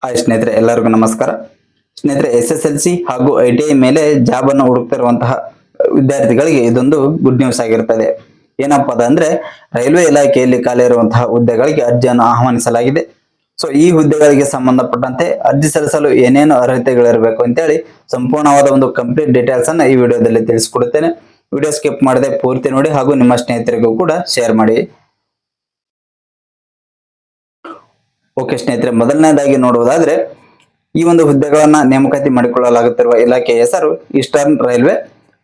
Hi ಸ್ನೇಹಿತರೆ, ಎಲ್ಲರಿಗೂ ನಮಸ್ಕಾರ. ಸ್ನೇಹಿತರೆ, SSLC ಹಾಗೂ ITI ಮೇಲೆ ಜಾಬ್ ಅನ್ನು ಹುಡುಕ್ತಿರುವಂತಹ ವಿದ್ಯಾರ್ಥಿಗಳಿಗೆ ಇದೊಂದು ಗುಡ್ ನ್ಯೂಸ್ ಆಗಿರುತ್ತದೆ. ಏನಪ್ಪಾ ಅಂದ್ರೆ ರೈಲ್ವೆ ಇಲಾಖೆಯಲ್ಲಿ ಖಾಲಿ ಇರುವಂತಹ ಹುದ್ದೆಗಳಿಗೆ ಅರ್ಜಿಯನ್ನು ಆಹ್ವಾನಿಸಲಾಗಿದೆ. ಸೊ ಈ ಹುದ್ದೆಗಳಿಗೆ ಸಂಬಂಧಪಟ್ಟಂತೆ ಅರ್ಜಿ ಸಲ್ಲಿಸಲು ಏನೇನು ಅರ್ಹತೆಗಳಿರಬೇಕು ಅಂತೇಳಿ ಸಂಪೂರ್ಣವಾದ ಒಂದು ಕಂಪ್ಲೀಟ್ ಡೀಟೇಲ್ಸ್ ಅನ್ನ ಈ ವಿಡಿಯೋದಲ್ಲಿ ತಿಳಿಸಿಕೊಡುತ್ತೇನೆ. ವಿಡಿಯೋ ಸ್ಕಿಪ್ ಮಾಡದೆ ಪೂರ್ತಿ ನೋಡಿ ಹಾಗೂ ನಿಮ್ಮ ಸ್ನೇಹಿತರಿಗೂ ಕೂಡ ಶೇರ್ ಮಾಡಿ. ಓಕೆ ಸ್ನೇಹಿತರೆ, ಮೊದಲನೇದಾಗಿ ನೋಡುವುದಾದ್ರೆ ಈ ಒಂದು ಹುದ್ದೆಗಳನ್ನ ನೇಮಕಾತಿ ಮಾಡಿಕೊಳ್ಳಲಾಗುತ್ತಿರುವ ಇಲಾಖೆಯ ಹೆಸರು ಈಸ್ಟರ್ನ್ ರೈಲ್ವೆ.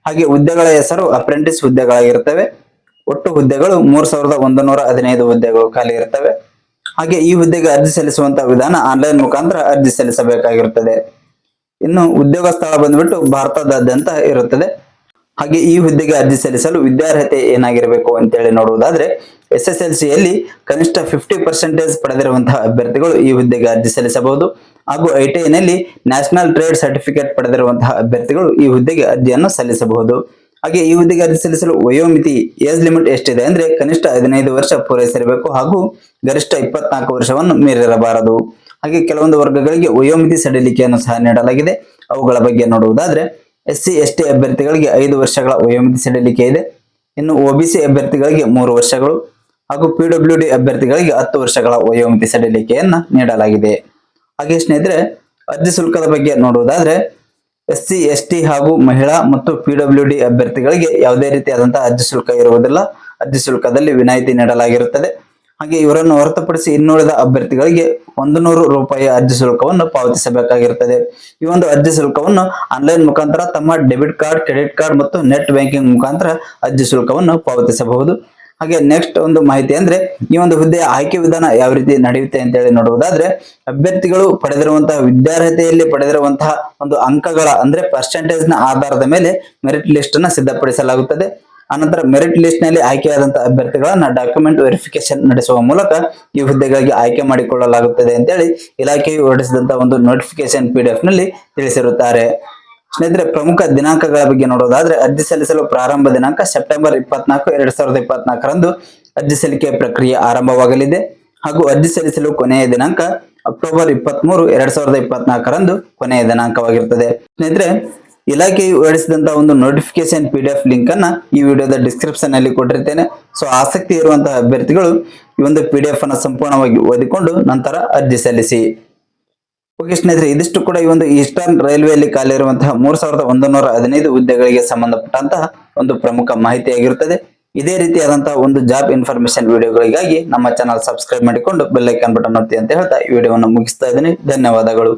ಹಾಗೆ ಹುದ್ದೆಗಳ ಹೆಸರು ಅಪ್ರೆಂಟಿಸ್ ಹುದ್ದೆಗಳಾಗಿರುತ್ತವೆ. ಒಟ್ಟು ಹುದ್ದೆಗಳು 3115 ಹುದ್ದೆಗಳು ಖಾಲಿ ಇರುತ್ತವೆ. ಹಾಗೆ ಈ ಹುದ್ದೆಗೆ ಅರ್ಜಿ ಸಲ್ಲಿಸುವಂತಹ ವಿಧಾನ ಆನ್ಲೈನ್ ಮುಖಾಂತರ ಅರ್ಜಿ ಸಲ್ಲಿಸಬೇಕಾಗಿರುತ್ತದೆ. ಇನ್ನು ಉದ್ಯೋಗ ಸ್ಥಳ ಬಂದ್ಬಿಟ್ಟು ಭಾರತದಾದ್ಯಂತ ಇರುತ್ತದೆ. ಹಾಗೆ ಈ ಹುದ್ದೆಗೆ ಅರ್ಜಿ ಸಲ್ಲಿಸಲು ವಿದ್ಯಾರ್ಹತೆ ಏನಾಗಿರಬೇಕು ಅಂತೇಳಿ ನೋಡುವುದಾದ್ರೆ SSLCಯಲ್ಲಿ ಕನಿಷ್ಠ 50% ಪಡೆದಿರುವಂತಹ ಅಭ್ಯರ್ಥಿಗಳು ಈ ಹುದ್ದೆಗೆ ಅರ್ಜಿ ಸಲ್ಲಿಸಬಹುದು. ಹಾಗೂ ITIನಲ್ಲಿ ನ್ಯಾಷನಲ್ ಟ್ರೇಡ್ ಸರ್ಟಿಫಿಕೇಟ್ ಪಡೆದಿರುವಂತಹ ಅಭ್ಯರ್ಥಿಗಳು ಈ ಹುದ್ದೆಗೆ ಅರ್ಜಿಯನ್ನು ಸಲ್ಲಿಸಬಹುದು. ಹಾಗೆ ಈ ಹುದ್ದೆಗೆ ಅರ್ಜಿ ಸಲ್ಲಿಸಲು ವಯೋಮಿತಿ ಏಜ್ ಲಿಮಿಟ್ ಎಷ್ಟಿದೆ ಅಂದ್ರೆ ಕನಿಷ್ಠ 15 ವರ್ಷ ಪೂರೈಸಿರಬೇಕು ಹಾಗೂ ಗರಿಷ್ಠ 24 ವರ್ಷವನ್ನು ಮೀರಿರಬಾರದು. ಹಾಗೆ ಕೆಲವೊಂದು ವರ್ಗಗಳಿಗೆ ವಯೋಮಿತಿ ಸಡಿಲಿಕೆಯನ್ನು ಸಹ ನೀಡಲಾಗಿದೆ. ಅವುಗಳ ಬಗ್ಗೆ ನೋಡುವುದಾದ್ರೆ SC ST ಅಭ್ಯರ್ಥಿಗಳಿಗೆ 5 ವರ್ಷಗಳ ವಯೋಮಿತಿ ಸಡಿಲಿಕೆ ಇದೆ. ಇನ್ನು OBC ಅಭ್ಯರ್ಥಿಗಳಿಗೆ 3 ವರ್ಷಗಳು ಹಾಗೂ PWD ಅಭ್ಯರ್ಥಿಗಳಿಗೆ 10 ವರ್ಷಗಳ ವಯೋಮಿತಿ ಸಡಿಲಿಕೆಯನ್ನ ನೀಡಲಾಗಿದೆ. ಹಾಗೆ ಸ್ನೇಹಿತರೆ, ಅರ್ಜಿ ಶುಲ್ಕದ ಬಗ್ಗೆ ನೋಡುವುದಾದ್ರೆ SC ST ಹಾಗೂ ಮಹಿಳಾ ಮತ್ತು PWD ಅಭ್ಯರ್ಥಿಗಳಿಗೆ ಯಾವುದೇ ರೀತಿಯಾದಂತಹ ಅರ್ಜಿ ಶುಲ್ಕ ಇರುವುದಿಲ್ಲ. ಅರ್ಜಿ ಶುಲ್ಕದಲ್ಲಿ ವಿನಾಯಿತಿ ನೀಡಲಾಗಿರುತ್ತದೆ. ಹಾಗೆ ಇವರನ್ನು ಹೊರತುಪಡಿಸಿ ಇನ್ನುಳಿದ ಅಭ್ಯರ್ಥಿಗಳಿಗೆ 100 ರೂಪಾಯಿ ಅರ್ಜಿ ಶುಲ್ಕವನ್ನು ಪಾವತಿಸಬೇಕಾಗಿರುತ್ತದೆ. ಈ ಒಂದು ಅರ್ಜಿ ಶುಲ್ಕವನ್ನು ಆನ್ಲೈನ್ ಮುಖಾಂತರ ತಮ್ಮ ಡೆಬಿಟ್ ಕಾರ್ಡ್, ಕ್ರೆಡಿಟ್ ಕಾರ್ಡ್ ಮತ್ತು ನೆಟ್ ಬ್ಯಾಂಕಿಂಗ್ ಮುಖಾಂತರ ಅರ್ಜಿ ಶುಲ್ಕವನ್ನು ಪಾವತಿಸಬಹುದು. ಹಾಗೆ ನೆಕ್ಸ್ಟ್ ಒಂದು ಮಾಹಿತಿ ಅಂದ್ರೆ ಈ ಒಂದು ಹುದ್ದೆಯ ಆಯ್ಕೆ ವಿಧಾನ ಯಾವ ರೀತಿ ನಡೆಯುತ್ತೆ ಅಂತ ಹೇಳಿ ನೋಡುವುದಾದ್ರೆ ಅಭ್ಯರ್ಥಿಗಳು ಪಡೆದಿರುವಂತಹ ವಿದ್ಯಾರ್ಹತೆಯಲ್ಲಿ ಪಡೆದಿರುವಂತಹ ಒಂದು ಅಂಕಗಳ ಅಂದ್ರೆ ಪರ್ಸೆಂಟೇಜ್ ನ ಆಧಾರದ ಮೇಲೆ ಮೆರಿಟ್ ಲಿಸ್ಟ್ ಅನ್ನ ಸಿದ್ಧಪಡಿಸಲಾಗುತ್ತದೆ. ಅನಂತರ ಮೆರಿಟ್ ಲಿಸ್ಟ್ ನಲ್ಲಿ ಆಯ್ಕೆಯಾದಂತಹ ಅಭ್ಯರ್ಥಿಗಳನ್ನ ಡಾಕ್ಯುಮೆಂಟ್ ವೆರಿಫಿಕೇಶನ್ ನಡೆಸುವ ಮೂಲಕ ಈ ಹುದ್ದೆಗಳಿಗೆ ಆಯ್ಕೆ ಮಾಡಿಕೊಳ್ಳಲಾಗುತ್ತದೆ ಅಂತೇಳಿ ಇಲಾಖೆಯು ಹೊರಡಿಸಿದಂತಹ ಒಂದು ನೋಟಿಫಿಕೇಶನ್ PDF ನಲ್ಲಿ ತಿಳಿಸಿರುತ್ತಾರೆ. ಸ್ನೇಹಿತರೆ, ಪ್ರಮುಖ ದಿನಾಂಕಗಳ ಬಗ್ಗೆ ನೋಡೋದಾದ್ರೆ ಅರ್ಜಿ ಸಲ್ಲಿಸಲು ಪ್ರಾರಂಭ ದಿನಾಂಕ ಸೆಪ್ಟೆಂಬರ್ 24, 2024 ರಂದು ಅರ್ಜಿ ಸಲ್ಲಿಕೆ ಪ್ರಕ್ರಿಯೆ ಆರಂಭವಾಗಲಿದೆ. ಹಾಗೂ ಅರ್ಜಿ ಸಲ್ಲಿಸಲು ಕೊನೆಯ ದಿನಾಂಕ ಅಕ್ಟೋಬರ್ 23, 2024 ರಂದು ಕೊನೆಯ ದಿನಾಂಕವಾಗಿರುತ್ತದೆ. ಸ್ನೇಹಿತರೆ, ಇಲಾಖೆಯು ಹೊರಡಿಸಿದಂತಹ ಒಂದು ನೋಟಿಫಿಕೇಶನ್ PDF ಲಿಂಕ್ ಅನ್ನ ಈ ವಿಡಿಯೋದ ಡಿಸ್ಕ್ರಿಪ್ಷನ್ ನಲ್ಲಿ ಕೊಟ್ಟಿರ್ತೇನೆ. ಸೊ ಆಸಕ್ತಿ ಇರುವಂತಹ ಅಭ್ಯರ್ಥಿಗಳು ಈ ಒಂದು PDF ಅನ್ನ ಸಂಪೂರ್ಣವಾಗಿ ಓದಿಕೊಂಡು ನಂತರ ಅರ್ಜಿ ಸಲ್ಲಿಸಿ. ಓಕೆ ಸ್ನೇಹಿತರೆ, ಇದಿಷ್ಟು ಕೂಡ ಈ ಒಂದು ಈಸ್ಟರ್ನ್ ರೈಲ್ವೆಯಲ್ಲಿ ಖಾಲಿ ಇರುವಂತಹ 3115 ಹುದ್ದೆಗಳಿಗೆ ಸಂಬಂಧಪಟ್ಟಂತಹ ಒಂದು ಪ್ರಮುಖ ಮಾಹಿತಿಯಾಗಿರುತ್ತದೆ. ಇದೇ ರೀತಿಯಾದಂತಹ ಒಂದು ಜಾಬ್ ಇನ್ಫಾರ್ಮೇಶನ್ ವಿಡಿಯೋಗಳಿಗಾಗಿ ನಮ್ಮ ಚಾನಲ್ ಸಬ್ಸ್ಕ್ರೈಬ್ ಮಾಡಿಕೊಂಡು ಬೆಲ್ ಐಕಾನ್ ಬಟನ್ ಒತ್ತಿ ಅಂತ ಹೇಳ್ತಾ ಈ ವಿಡಿಯೋವನ್ನು ಮುಗಿಸ್ತಾ ಇದ್ದೀನಿ. ಧನ್ಯವಾದಗಳು.